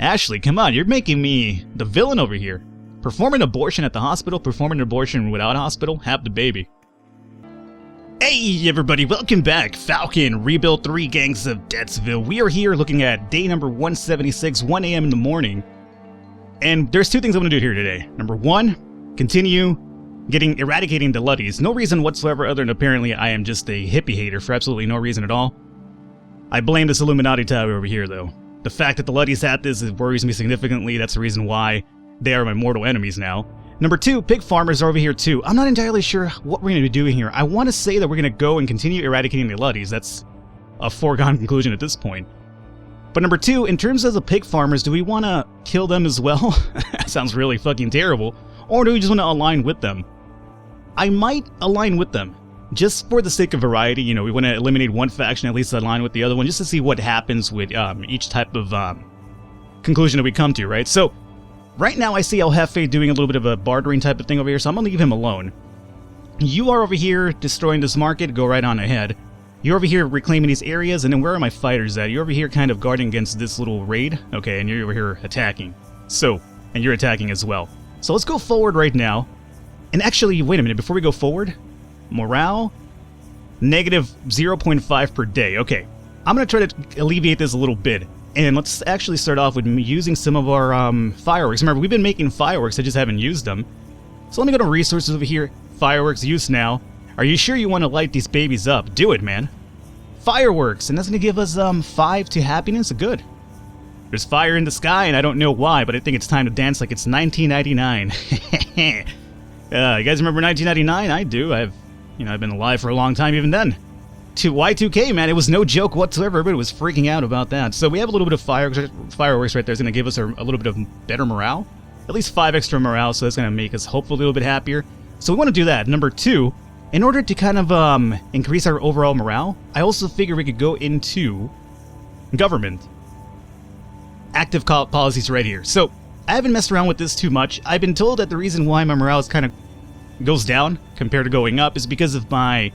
Ashley, come on, you're making me the villain over here. Perform an abortion at the hospital, perform an abortion without hospital, have the baby. Hey everybody, welcome back. Falcon, Rebuild 3, Gangs of Deadsville. We are here looking at day number 176, 1 a.m. in the morning. And there's two things I'm going to do here today. Number one, continue eradicating the Luddies. No reason whatsoever other than apparently I am just a hippie hater for absolutely no reason at all. I blame this Illuminati tower over here though. The fact that the Luddies had this, it worries me significantly. That's the reason why they are my mortal enemies now. Number two, pig farmers are over here too. I'm not entirely sure what we're going to be doing here. I want to say that we're going to go and continue eradicating the Luddies. That's a foregone conclusion at this point. But number two, in terms of the pig farmers, do we want to kill them as well? That sounds really fucking terrible. Or do we just want to align with them? I might align with them. Just for the sake of variety, you know, we want to eliminate one faction, at least align with the other one, just to see what happens with each type of conclusion that we come to, right? So, right now I see El Jefe doing a little bit of a bartering type of thing over here, so I'm going to leave him alone. You are over here destroying this market, go right on ahead. You're over here reclaiming these areas, and then where are my fighters at? You're over here kind of guarding against this little raid, okay, and you're over here attacking. So, and you're attacking as well. So let's go forward right now. And actually, wait a minute, before we go forward, morale, negative 0.5 per day. Okay, I'm going to try to alleviate this a little bit. And let's actually start off with using some of our fireworks. Remember, we've been making fireworks, I just haven't used them. So let me go to resources over here. Fireworks use now. Are you sure you want to light these babies up? Do it, man. Fireworks, and that's going to give us 5 to happiness. Good. There's fire in the sky, and I don't know why, but I think it's time to dance like it's 1999. You guys remember 1999? I do. I've been alive for a long time even then. Y2K, man, it was no joke whatsoever. Everybody was freaking out about that. So we have a little bit of fireworks right there. It's going to give us a little bit of better morale. At least 5 extra morale, so that's going to make us hopefully a little bit happier. So we want to do that. Number two, in order to kind of increase our overall morale, I also figure we could go into government. Active policies right here. So I haven't messed around with this too much. I've been told that the reason why my morale is kind of goes down compared to going up is because of my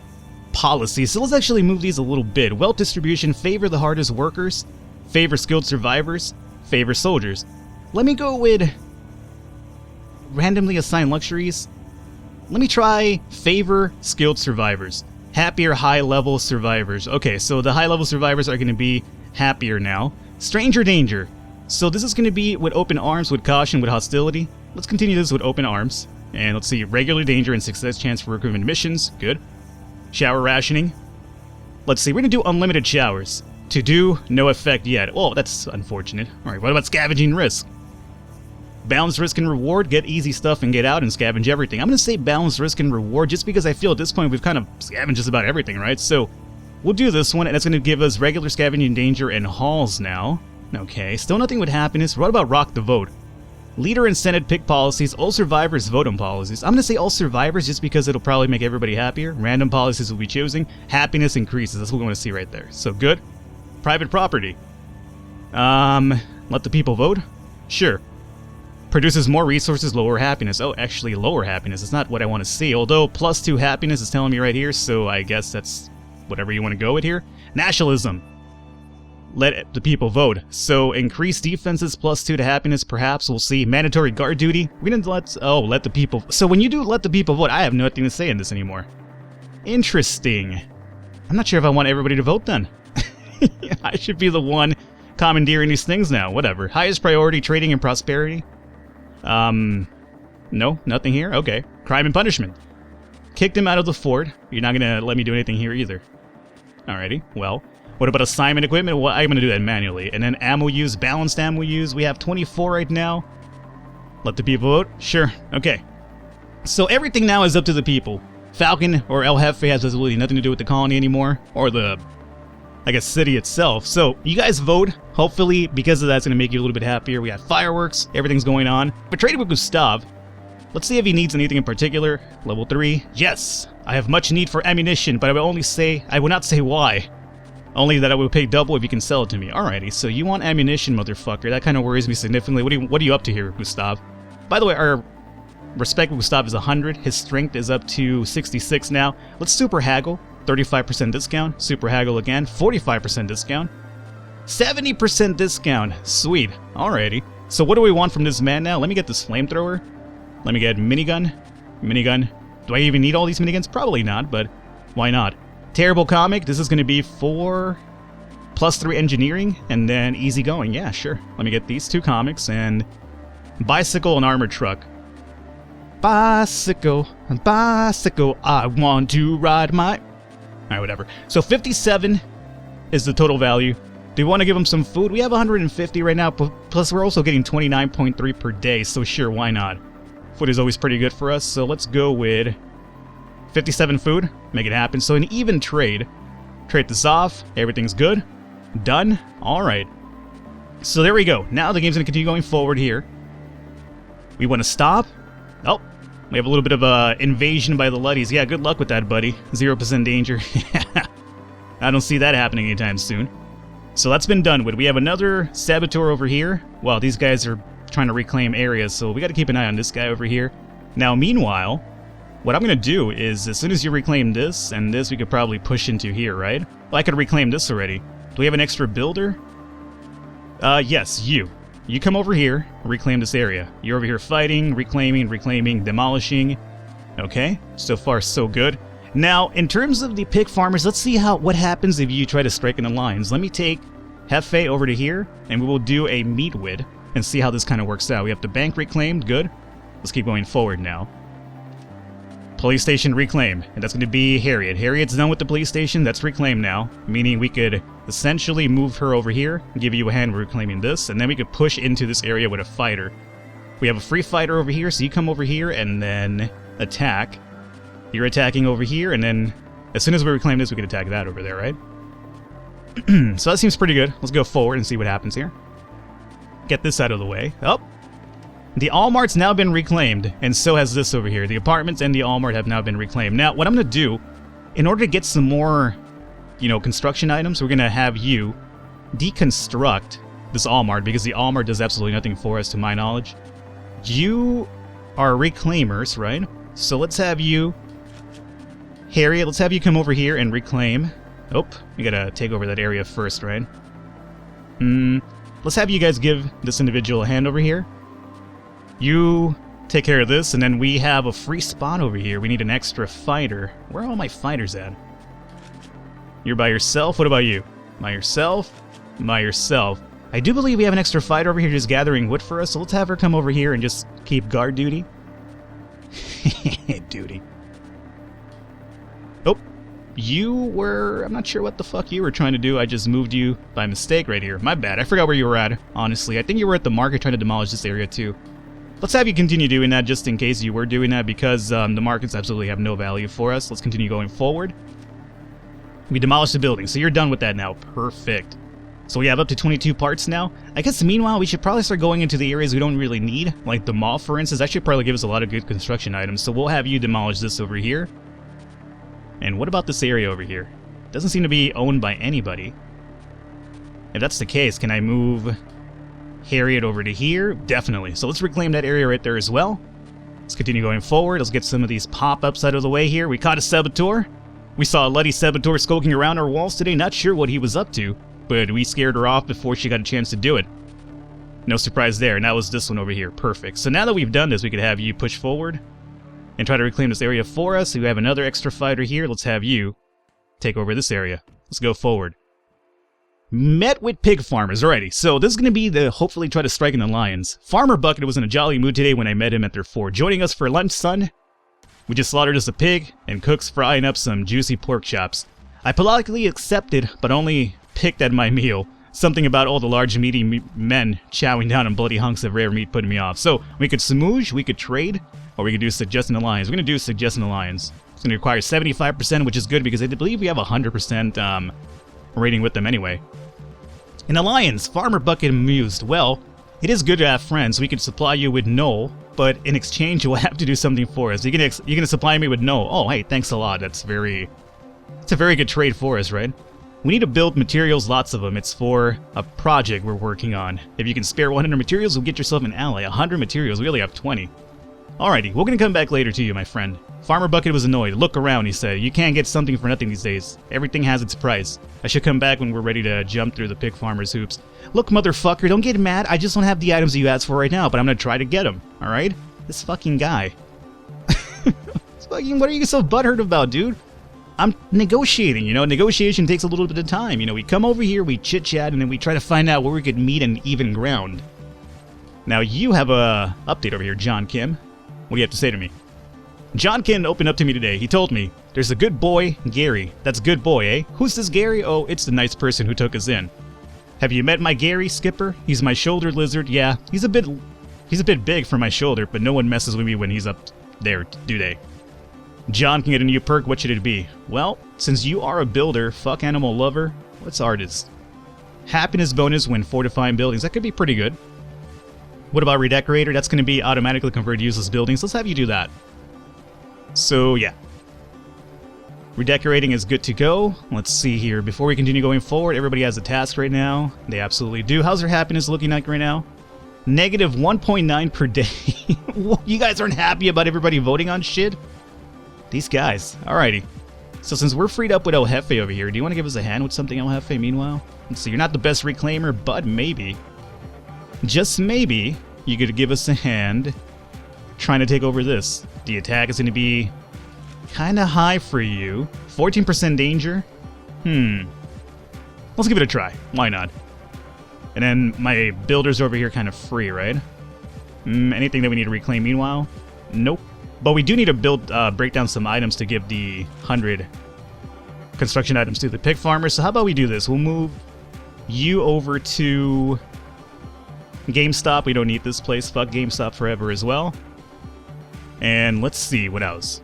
policies. So let's actually move these a little bit. Wealth distribution, favor the hardest workers, favor skilled survivors, favor soldiers. Let me go with randomly assign luxuries. Let me try favor skilled survivors. Happier high-level survivors. Okay, so the high-level survivors are going to be happier now. Stranger danger. So this is going to be with open arms, with caution, with hostility. Let's continue this with open arms. And let's see, regular danger and success chance for recruitment missions. Good. Shower rationing. Let's see, we're going to do unlimited showers. To do, no effect yet. Oh, that's unfortunate. Alright, what about scavenging risk? Balance risk and reward, get easy stuff and get out and scavenge everything. I'm going to say balance risk and reward just because I feel at this point we've kind of scavenged just about everything, right? So, we'll do this one, and it's going to give us regular scavenging danger and halls now. Okay, still nothing with happiness. What about rock the vote? Leader and Senate pick policies, all survivors vote on policies. I'm going to say all survivors just because it'll probably make everybody happier. Random policies will be choosing. Happiness increases. That's what we want to see right there. So good. Private property. Let the people vote? Sure. Produces more resources, lower happiness. Oh, actually lower happiness. It's not what I want to see. Although +2 happiness is telling me right here, so I guess that's whatever you want to go with here. Nationalism. Let the people vote. So increase defenses +2 to happiness, perhaps. We'll see. Mandatory guard duty. We didn't let the people. So when you do let the people vote, I have nothing to say in this anymore. Interesting. I'm not sure if I want everybody to vote then. I should be the one commandeering these things now. Whatever. Highest priority, trading and prosperity. No, nothing here. Okay. Crime and punishment. Kicked him out of the fort. You're not gonna let me do anything here either. Alrighty. Well. What about assignment equipment? Well, I'm going to do that manually. And then ammo use, balanced ammo use. We have 24 right now. Let the people vote? Sure. Okay. So everything now is up to the people. Falcon or El Jefe has absolutely nothing to do with the colony anymore. Or the, I guess, city itself. So you guys vote. Hopefully, because of that, it's going to make you a little bit happier. We got fireworks. Everything's going on. But traded with Gustav. Let's see if he needs anything in particular. Level 3. Yes. I have much need for ammunition, but I will not say why. Only that I will pay double if you can sell it to me. Alrighty, so you want ammunition, motherfucker. That kind of worries me significantly. What are you up to here, Gustav? By the way, our respect with Gustav is 100. His strength is up to 66 now. Let's super haggle. 35% discount. Super haggle again. 45% discount. 70% discount. Sweet. Alrighty. So what do we want from this man now? Let me get this flamethrower. Let me get minigun. Minigun. Do I even need all these miniguns? Probably not, but why not? Terrible comic. This is going to be for +3 engineering and then easy going. Yeah, sure. Let me get these 2 comics and bicycle and armored truck. Bicycle, bicycle, I want to ride my... Alright, whatever. So 57 is the total value. Do we want to give him some food? We have 150 right now, plus we're also getting 29.3 per day, so sure, why not? Food is always pretty good for us, so let's go with 57 food. Make it happen. So an even trade. Trade this off. Everything's good. Done. Alright. So there we go. Now the game's going to continue going forward here. We want to stop. Oh, we have a little bit of a invasion by the Luddies. Yeah, good luck with that, buddy. 0% danger. I don't see that happening anytime soon. So that's been done with. We have another saboteur over here. Well, these guys are trying to reclaim areas, so we got to keep an eye on this guy over here. Now, meanwhile, what I'm going to do is, as soon as you reclaim this and this, we could probably push into here, right? Well, I could reclaim this already. Do we have an extra builder? Yes, you. You come over here, reclaim this area. You're over here fighting, reclaiming, demolishing. Okay, so far so good. Now, in terms of the pig farmers, let's see what happens if you try to strike an alliance. Let me take Hefe over to here, and we will do a meet with and see how this kind of works out. We have the bank reclaimed, good. Let's keep going forward now. Police station reclaim, and that's going to be Harriet. Harriet's done with the police station, that's reclaimed now, meaning we could essentially move her over here and give you a hand reclaiming this, and then we could push into this area with a fighter. We have a free fighter over here, so you come over here and then attack. You're attacking over here, and then as soon as we reclaim this, we can attack that over there, right? So that seems pretty good. Let's go forward and see what happens here. Get this out of the way. Oh! The Allmart's now been reclaimed, and so has this over here. The apartments and the Allmart have now been reclaimed. Now, what I'm going to do, in order to get some more, construction items, we're going to have you deconstruct this Allmart, because the Allmart does absolutely nothing for us, to my knowledge. You are reclaimers, right? So let's have you... Harriet, let's have you come over here and reclaim. Oh, we gotta take over that area first, right? Let's have you guys give this individual a hand over here. You take care of this, and then we have a free spot over here. We need an extra fighter. Where are all my fighters at? You're by yourself? What about you? By yourself? By yourself. I do believe we have an extra fighter over here just gathering wood for us, so let's have her come over here and just keep guard duty. Duty. Oh, you were... I'm not sure what the fuck you were trying to do. I just moved you by mistake right here. My bad. I forgot where you were at, honestly. I think you were at the market trying to demolish this area too. Let's have you continue doing that just in case you were doing that, because the markets absolutely have no value for us. Let's continue going forward. We demolished the building, so you're done with that now. Perfect. So we have up to 22 parts now. I guess meanwhile, we should probably start going into the areas we don't really need, like the mall, for instance. That should probably give us a lot of good construction items. So we'll have you demolish this over here. And what about this area over here? Doesn't seem to be owned by anybody. If that's the case, can I move Harriet over to here? Definitely. So let's reclaim that area right there as well. Let's continue going forward. Let's get some of these pop-ups out of the way here. We caught a saboteur. We saw a Luddy saboteur skulking around our walls today. Not sure what he was up to, but we scared her off before she got a chance to do it. No surprise there, and that was this one over here. Perfect. So now that we've done this, we could have you push forward and try to reclaim this area for us. We have another extra fighter here. Let's have you take over this area. Let's go forward. Met with pig farmers. Alrighty, so this is going to be the hopefully try to strike an alliance. Farmer Bucket was in a jolly mood today when I met him at their fort. Joining us for lunch, son? We just slaughtered us a pig, and Cook's frying up some juicy pork chops. I politely accepted, but only picked at my meal. Something about all the large meaty men chowing down on bloody hunks of rare meat putting me off. So, we could smooge, we could trade, or we could do suggest an alliance. We're going to do suggest an alliance. It's going to require 75%, which is good because I believe we have 100% rating with them anyway. An alliance, Farmer Bucket amused. Well, it is good to have friends. We can supply you with Noel, but in exchange you'll have to do something for us. You're gonna supply me with Noel. Oh, hey, thanks a lot. It's a very good trade for us, right? We need to build materials, lots of them. It's for a project we're working on. If you can spare 100 materials, we'll get yourself an ally. 100 materials, we only have 20. Alrighty, we're gonna come back later to you, my friend. Farmer Bucket was annoyed. Look around, he said. You can't get something for nothing these days. Everything has its price. I should come back when we're ready to jump through the pig farmer's hoops. Look, motherfucker, don't get mad. I just don't have the items you asked for right now, but I'm gonna try to get them, alright? This fucking guy. What are you so butthurt about, dude? I'm negotiating, you know? Negotiation takes a little bit of time. You know, we come over here, we chit-chat, and then we try to find out where we could meet an even ground. Now, you have a update over here, John Kim. What do you have to say to me? John Kim opened up to me today. He told me, there's a good boy, Gary. That's good boy, eh? Who's this Gary? Oh, it's the nice person who took us in. Have you met my Gary, Skipper? He's my shoulder lizard. Yeah, he's a bit big for my shoulder, but no one messes with me when he's up there, do they? John can get a new perk. What should it be? Well, since you are a builder, fuck animal lover, what's artist? Happiness bonus when fortifying buildings. That could be pretty good. What about redecorator? That's going to be automatically convert useless buildings. Let's have you do that. So, yeah. Redecorating is good to go. Let's see here. Before we continue going forward, everybody has a task right now. They absolutely do. How's their happiness looking like right now? Negative 1.9 per day. You guys aren't happy about everybody voting on shit? These guys. Alrighty. So since we're freed up with El Jefe over here, do you want to give us a hand with something, El Jefe, meanwhile? Let's see, you're not the best reclaimer, but maybe, just maybe, you could give us a hand trying to take over this. The attack is going to be kind of high for you. 14% danger? Let's give it a try. Why not? And then my builders over here kind of free, right? Anything that we need to reclaim meanwhile? Nope. But we do need to break down some items to give the 100 construction items to the pig farmer. So how about we do this? We'll move you over to GameStop. We don't need this place. Fuck GameStop forever as well. And let's see, what else?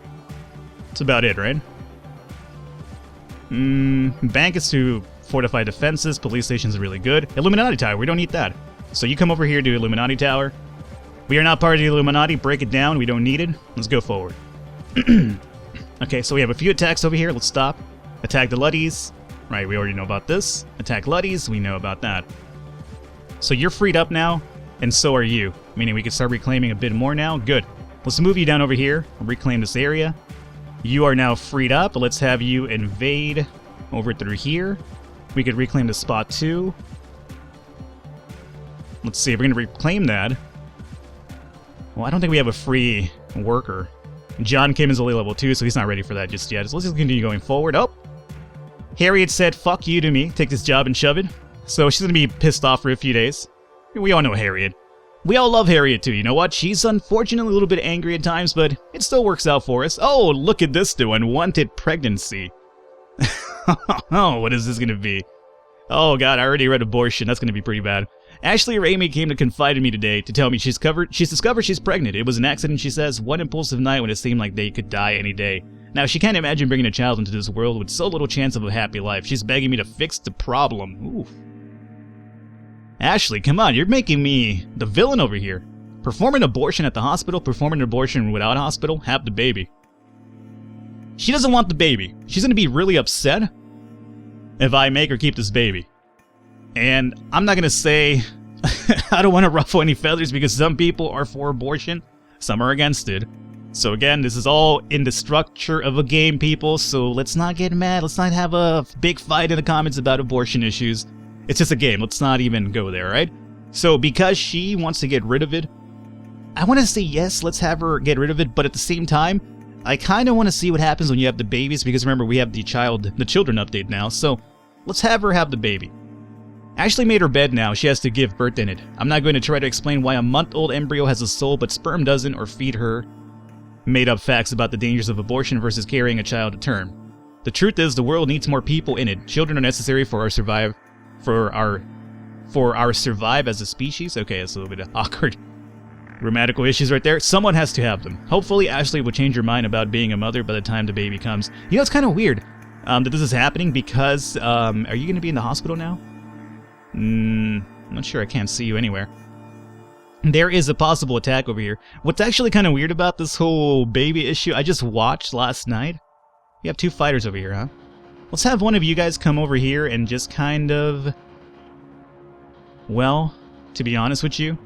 That's about it, right? Bank is to fortify defenses. Police station is really good. Illuminati Tower, we don't need that. So you come over here to Illuminati Tower. We are not part of the Illuminati. Break it down. We don't need it. Let's go forward. Okay, so we have a few attacks over here. Let's stop. Attack the Luddies. Right, we already know about this. Attack Luddies. We know about that. So you're freed up now, and so are you. Meaning we can start reclaiming a bit more now. Good. Let's move you down over here. Reclaim this area. You are now freed up. Let's have you invade over through here. We could reclaim the spot too. Let's see. If we're going to reclaim that. Well, I don't think we have a free worker. John Kim is only level 2, so he's not ready for that just yet. So let's just continue going forward. Oh! Harriet said, fuck you to me. Take this job and shove it. So she's going to be pissed off for a few days. We all know Harriet. We all love Harriet too, you know what? She's unfortunately a little bit angry at times, but it still works out for us. Oh, look at this though. Unwanted pregnancy. Oh, what is this going to be? Oh god, I already read abortion. That's going to be pretty bad. Ashley Ramey came to confide in me today to tell me she's discovered she's pregnant. It was an accident, she says, one impulsive night when it seemed like they could die any day. Now, she can't imagine bringing a child into this world with so little chance of a happy life. She's begging me to fix the problem. Oof. Ashley, come on, you're making me the villain over here. Perform an abortion at the hospital, perform an abortion without hospital, have the baby. She doesn't want the baby. She's gonna be really upset if I make her keep this baby. And I'm not gonna say I don't want to ruffle any feathers because some people are for abortion, some are against it. So again, this is all in the structure of a game, people, so let's not get mad. Let's not have a big fight in the comments about abortion issues. It's just a game. Let's not even go there, right? So because she wants to get rid of it, I want to say yes, let's have her get rid of it, but at the same time, I kind of want to see what happens when you have the babies, because remember, we have the children update now, so let's have her have the baby. Ashley made her bed now. She has to give birth in it. I'm not going to try to explain why a month-old embryo has a soul but sperm doesn't, or feed her made-up facts about the dangers of abortion versus carrying a child to term. The truth is, the world needs more people in it. Children are necessary for our survive as a species. Okay, that's a little bit awkward. Grammatical issues right there. Someone has to have them. Hopefully, Ashley will change her mind about being a mother by the time the baby comes. You know, it's kind of weird that this is happening because, are you going to be in the hospital now? I'm not sure. I can't see you anywhere. There is a possible attack over here. What's actually kind of weird about this whole baby issue, I just watched last night. You have two fighters over here, huh? Let's have one of you guys come over here and just kind of... Well, to be honest with you,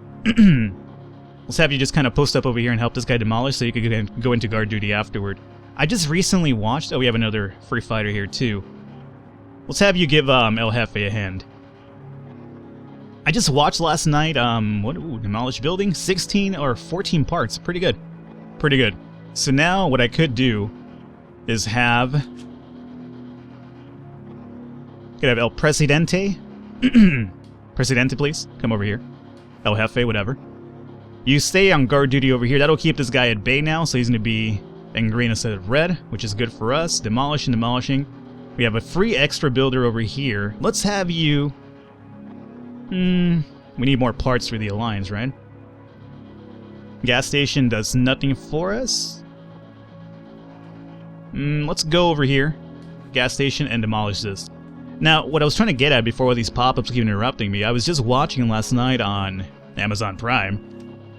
Let's have you just kind of post up over here and help this guy demolish so you could go into guard duty afterward. I just recently watched... Oh, we have another free fighter here, too. Let's have you give El Jefe a hand. I just watched last night, Demolish Building, 16 or 14 parts. Pretty good. Pretty good. So now what I could do is have... Could have El Presidente. Presidente, please. Come over here. El Jefe, whatever. You stay on guard duty over here. That'll keep this guy at bay now, so he's going to be in green instead of red, which is good for us. Demolishing. We have a free extra builder over here. Let's have you... we need more parts for the Alliance, right? Gas station does nothing for us. Let's go over here. Gas station and demolish this. Now, what I was trying to get at before all these pop-ups keep interrupting me, I was just watching last night on Amazon Prime.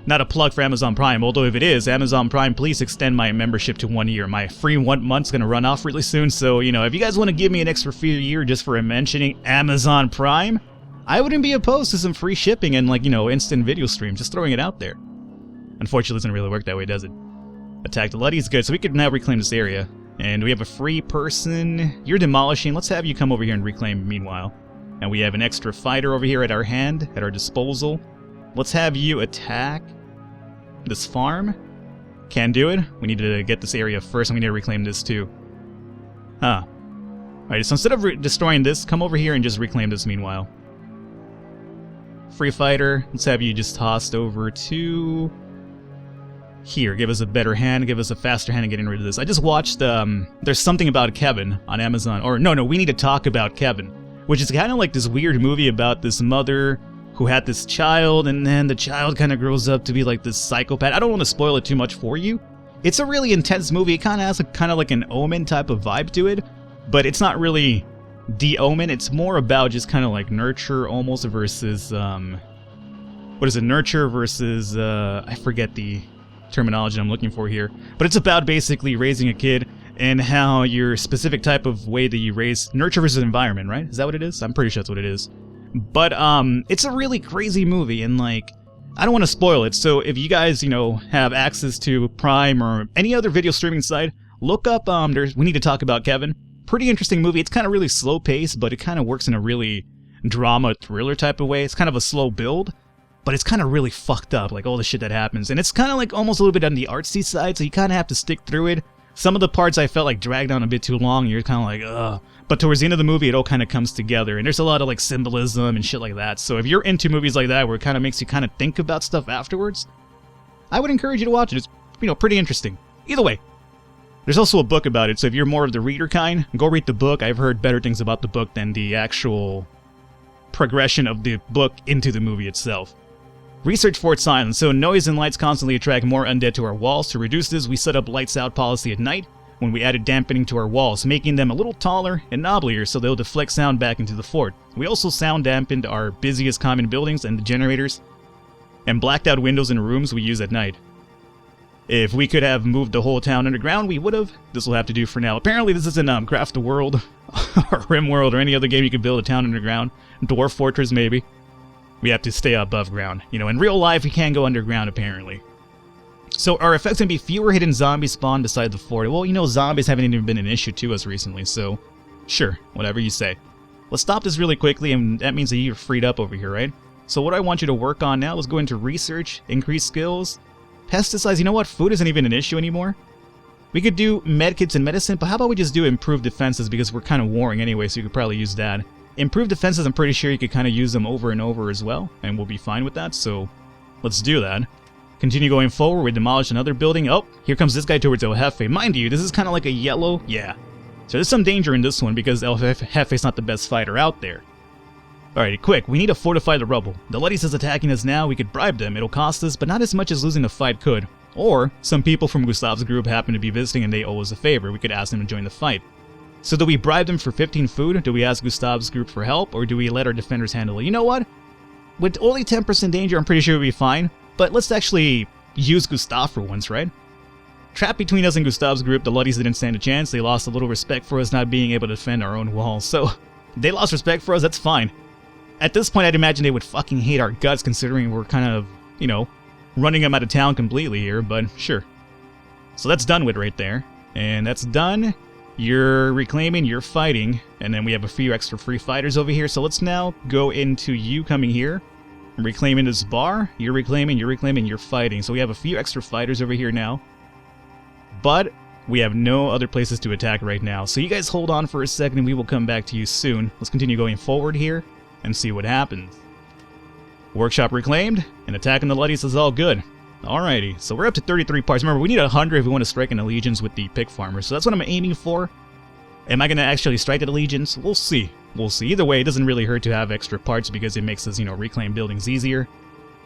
Not a plug for Amazon Prime, although if it is, Amazon Prime, please extend my membership to 1 year. My free 1 month's gonna run off really soon, so, you know, if you guys want to give me an extra free year just for mentioning Amazon Prime, I wouldn't be opposed to some free shipping and, like, you know, instant video stream, just throwing it out there. Unfortunately, it doesn't really work that way, does it? Attack the Luddy is good, so we could now reclaim this area. And we have a free person. You're demolishing. Let's have you come over here and reclaim meanwhile. And we have an extra fighter over here at our hand, at our disposal. Let's have you attack this farm. Can do it. We need to get this area first, and we need to reclaim this too. Huh. Alright, so instead of destroying this, come over here and just reclaim this meanwhile. Free fighter. Let's have you just tossed over to... Here, give us a better hand, give us a faster hand in getting rid of this. I just watched, There's Something About Kevin on Amazon. Or, no, We Need to Talk About Kevin. Which is kind of like this weird movie about this mother who had this child, and then the child kind of grows up to be like this psychopath. I don't want to spoil it too much for you. It's a really intense movie. It kind of has a kind of like an Omen type of vibe to it. But it's not really the Omen. It's more about just kind of like nurture almost versus, what is it? Nurture versus, I forget the terminology I'm looking for here, but it's about basically raising a kid and how your specific type of way that you raise, nurture versus environment, right? Is that what it is? I'm pretty sure that's what it is. But it's a really crazy movie, and like, I don't want to spoil it, so if you guys, you know, have access to Prime or any other video streaming site, look up We Need to Talk About Kevin. Pretty interesting movie. It's kind of really slow paced, but it kind of works in a really drama thriller type of way. It's kind of a slow build, but it's kind of really fucked up, like all the shit that happens. And it's kind of like almost a little bit on the artsy side, so you kind of have to stick through it. Some of the parts I felt like dragged on a bit too long, and you're kind of like, ugh. But towards the end of the movie, it all kind of comes together, and there's a lot of like symbolism and shit like that. So if you're into movies like that, where it kind of makes you kind of think about stuff afterwards, I would encourage you to watch it. It's, you know, pretty interesting. Either way, there's also a book about it, so if you're more of the reader kind, go read the book. I've heard better things about the book than the actual progression of the book into the movie itself. Research Fort Silence. So noise and lights constantly attract more undead to our walls. To reduce this, we set up lights out policy at night when we added dampening to our walls, making them a little taller and knobblier so they'll deflect sound back into the fort. We also sound dampened our busiest common buildings and the generators, and blacked out windows in rooms we use at night. If we could have moved the whole town underground, we would have. This will have to do for now. Apparently this isn't Craft the World or RimWorld or any other game you could build a town underground. Dwarf Fortress maybe. We have to stay above ground. You know, in real life, we can't go underground, apparently. So our effects can be fewer hidden zombies spawn beside the fort. Well, you know, zombies haven't even been an issue to us recently, so sure, whatever you say. Let's stop this really quickly, and that means that you're freed up over here, right? So what I want you to work on now is go into research, increase skills, pesticides. You know what? Food isn't even an issue anymore. We could do medkits and medicine, but how about we just do improved defenses, because we're kind of warring anyway, so you could probably use that. Improved defenses, I'm pretty sure you could kind of use them over and over as well, and we'll be fine with that, so let's do that. Continue going forward, we demolish another building. Oh, here comes this guy towards El Jefe. Mind you, this is kind of like a yellow, yeah. So there's some danger in this one, because El Jefe's not the best fighter out there. Alrighty, quick, we need to fortify the rubble. The Luddies is attacking us now, we could bribe them, it'll cost us, but not as much as losing the fight could. Or, some people from Gustav's group happen to be visiting and they owe us a favor, we could ask them to join the fight. So do we bribe them for 15 food? Do we ask Gustav's group for help? Or do we let our defenders handle it? You know what? With only 10% danger, I'm pretty sure we'll be fine. But let's actually use Gustav for once, right? Trapped between us and Gustav's group, the Luddies didn't stand a chance. They lost a little respect for us not being able to defend our own walls. So, they lost respect for us, that's fine. At this point, I'd imagine they would fucking hate our guts, considering we're kind of, you know, running them out of town completely here, but sure. So that's done with right there. And that's done. You're reclaiming, you're fighting, and then we have a few extra free fighters over here. So let's now go into you coming here, reclaiming this bar. You're reclaiming, you're fighting. So we have a few extra fighters over here now. But we have no other places to attack right now. So you guys hold on for a second and we will come back to you soon. Let's continue going forward here and see what happens. Workshop reclaimed, and attacking the Luddies is all good. Alrighty, so we're up to 33 parts. Remember, we need 100 if we want to strike an allegiance with the pig farmers. So that's what I'm aiming for. Am I going to actually strike that allegiance? We'll see. We'll see. Either way, it doesn't really hurt to have extra parts because it makes us, reclaim buildings easier.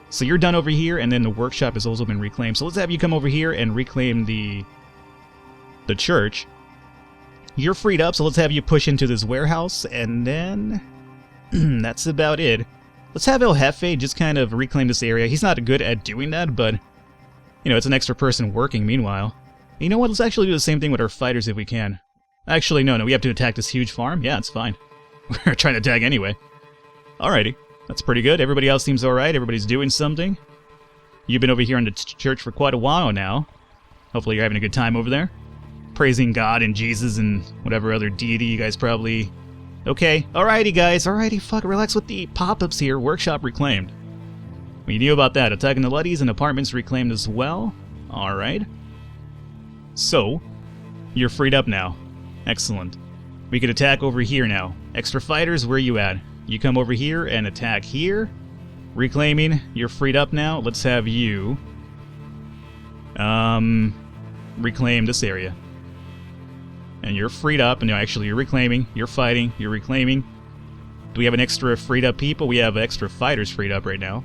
So you're done over here, and then the workshop has also been reclaimed. So let's have you come over here and reclaim the church. You're freed up, so let's have you push into this warehouse, and then that's about it. Let's have El Jefe just kind of reclaim this area. He's not good at doing that, but, it's an extra person working meanwhile. You know what? Let's actually do the same thing with our fighters if we can. Actually, no, we have to attack this huge farm? Yeah, it's fine. We're trying to attack anyway. Alrighty. That's pretty good. Everybody else seems alright. Everybody's doing something. You've been over here in the church for quite a while now. Hopefully you're having a good time over there. Praising God and Jesus and whatever other deity you guys probably... Okay, alrighty guys, alrighty, fuck, relax with the pop-ups here. Workshop reclaimed. We knew about that. Attacking the Luddies and apartments reclaimed as well. Alright. So, you're freed up now. Excellent. We could attack over here now. Extra fighters, where you at? You come over here and attack here. Reclaiming, you're freed up now. Let's have you... reclaim this area. And you're freed up, and actually you're reclaiming, you're fighting, you're reclaiming. Do we have an extra freed up people? We have extra fighters freed up right now.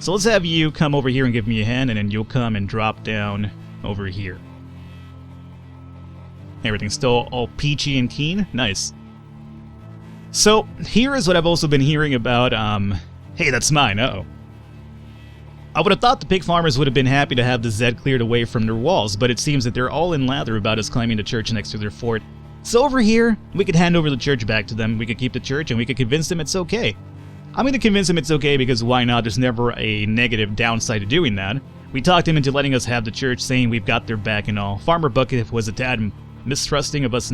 So let's have you come over here and give me a hand, and then you'll come and drop down over here. Everything's still all peachy and keen? Nice. So, here is what I've also been hearing about, hey, that's mine, uh-oh. I would have thought the pig farmers would have been happy to have the Zed cleared away from their walls, but it seems that they're all in lather about us claiming the church next to their fort. So over here, we could hand over the church back to them, we could keep the church, and we could convince them it's okay. I'm going to convince them it's okay because why not? There's never a negative downside to doing that. We talked him into letting us have the church, saying we've got their back and all. Farmer Bucket was a tad mistrusting of us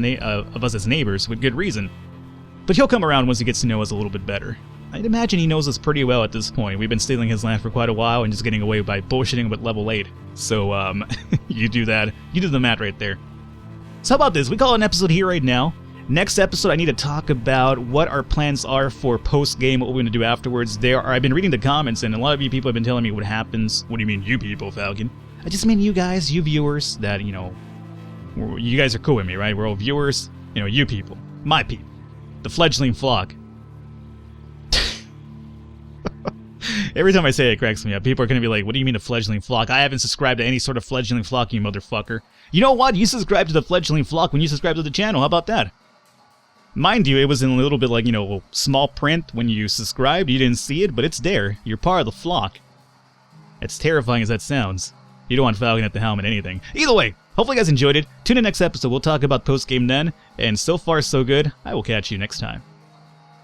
as neighbors, with good reason. But he'll come around once he gets to know us a little bit better. I'd imagine he knows us pretty well at this point. We've been stealing his land for quite a while and just getting away by bullshitting with level 8. So, you do that. You do the math right there. So how about this? We call it an episode here right now. Next episode, I need to talk about what our plans are for post-game, what we're going to do afterwards. I've been reading the comments, and a lot of you people have been telling me what happens. What do you mean, you people, Falcon? I just mean you guys, you viewers, that, you guys are cool with me, right? We're all viewers. You people. My people. The fledgling flock. Every time I say it, it cracks me up. People are going to be like, what do you mean a fledgling flock? I haven't subscribed to any sort of fledgling flock, you motherfucker. You know what? You subscribed to the fledgling flock when you subscribed to the channel. How about that? Mind you, it was in a little bit like, small print when you subscribed. You didn't see it, but it's there. You're part of the flock. As terrifying as that sounds. You don't want Falcon at the helm in anything. Either way, hopefully you guys enjoyed it. Tune in next episode. We'll talk about post-game then. And so far, so good. I will catch you next time.